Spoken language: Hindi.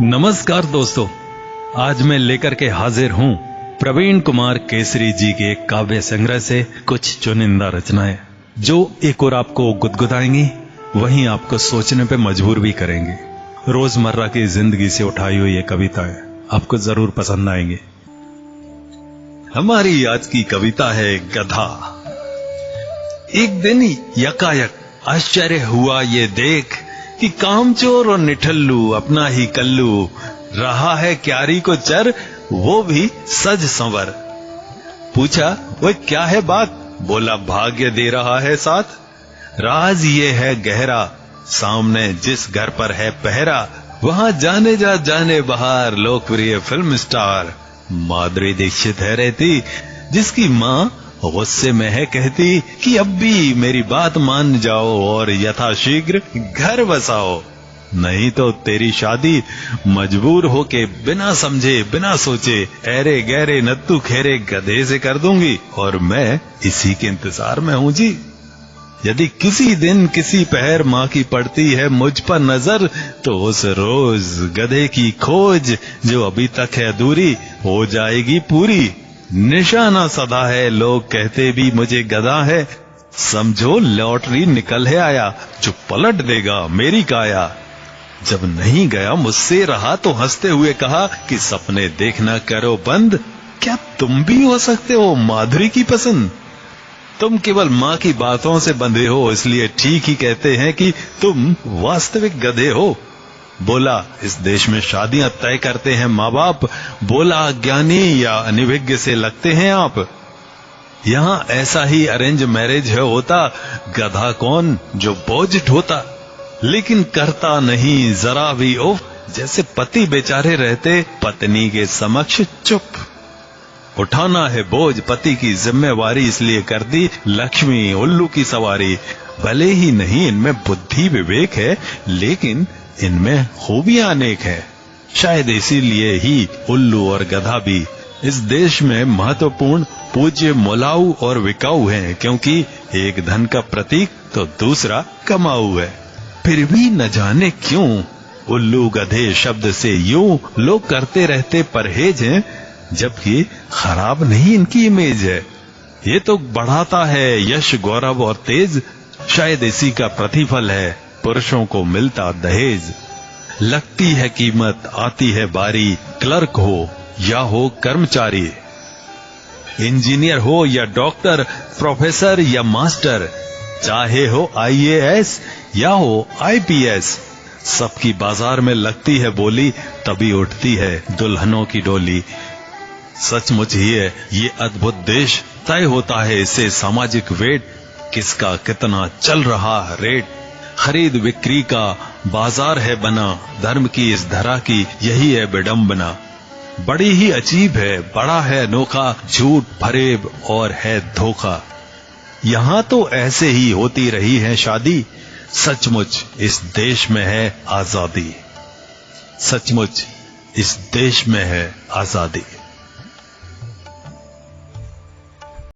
नमस्कार दोस्तों, आज मैं लेकर के हाजिर हूं प्रवीण कुमार केसरी जी के काव्य संग्रह से कुछ चुनिंदा रचनाएं जो एक और आपको गुदगुदाएंगी, वहीं आपको सोचने पे मजबूर भी करेंगी। रोजमर्रा की जिंदगी से उठाई हुई ये कविताएं आपको जरूर पसंद आएंगी। हमारी आज की कविता है गधा। एक दिन यकायक आश्चर्य हुआ ये देख कि कामचोर और निठल्लू अपना ही कल्लू रहा है क्यारी को चर, वो भी सज संवर। पूछा वो क्या है बात, बोला भाग्य दे रहा है साथ। राज ये है गहरा, सामने जिस घर पर है पहरा, वहां जाने बाहर लोकप्रिय फिल्म स्टार माधुरी दीक्षित है रहती, जिसकी माँ गुस्से में है कहती कि अब भी मेरी बात मान जाओ और यथाशीघ्र घर बसाओ, नहीं तो तेरी शादी मजबूर होके बिना समझे बिना सोचे ऐरे गहरे नत्थु खेरे गधे से कर दूंगी, और मैं इसी के इंतजार में हूं जी। यदि किसी दिन किसी पहर माँ की पड़ती है मुझ पर नजर, तो उस रोज गधे की खोज जो अभी तक है अधूरी हो जाएगी पूरी। निशाना सदा है, लोग कहते भी मुझे गधा है, समझो लॉटरी निकल है आया जो पलट देगा मेरी काया। जब नहीं गया मुझसे रहा तो हंसते हुए कहा कि सपने देखना करो बंद, क्या तुम भी हो सकते हो माधुरी की पसंद। तुम केवल माँ की बातों से बंधे हो, इसलिए ठीक ही कहते हैं कि तुम वास्तविक गधे हो। बोला इस देश में शादियां तय करते हैं माँ बाप, बोला अज्ञानी या अनिभिज्ञ से लगते हैं आप। यहाँ ऐसा ही अरेंज मैरिज है होता, गधा कौन जो बोझ ढोता, लेकिन करता नहीं जरा भी उफ, जैसे पति बेचारे रहते पत्नी के समक्ष चुप। उठाना है बोझ पति की जिम्मेवारी, इसलिए कर दी लक्ष्मी उल्लू की सवारी। भले ही नहीं इनमें बुद्धि विवेक है, लेकिन इनमें खूबियां अनेक है। शायद इसीलिए ही उल्लू और गधा भी इस देश में महत्वपूर्ण पूज्य मोलाऊ और विकाऊ हैं, क्योंकि एक धन का प्रतीक तो दूसरा कमाऊ है। फिर भी न जाने क्यों उल्लू गधे शब्द से यूं लोग करते रहते परहेज हैं, जबकि खराब नहीं इनकी इमेज है। ये तो बढ़ाता है यश गौरव और तेज, शायद इसी का प्रतिफल है पुरुषों को मिलता दहेज। लगती है कीमत आती है बारी, क्लर्क हो या हो कर्मचारी, इंजीनियर हो या डॉक्टर, प्रोफेसर या मास्टर, चाहे हो IAS या हो IPS, सबकी बाजार में लगती है बोली, तभी उठती है दुल्हनों की डोली। सचमुच ही है ये अद्भुत देश, तय होता है इससे सामाजिक वेट, किसका कितना चल रहा रेट। खरीद बिक्री का बाजार है बना, धर्म की इस धरा की यही है विडंबना। बड़ी ही अजीब है, बड़ा है अनोखा, झूठ फरेब और है धोखा। यहाँ तो ऐसे ही होती रही है शादी, सचमुच इस देश में है आजादी, सचमुच इस देश में है आजादी।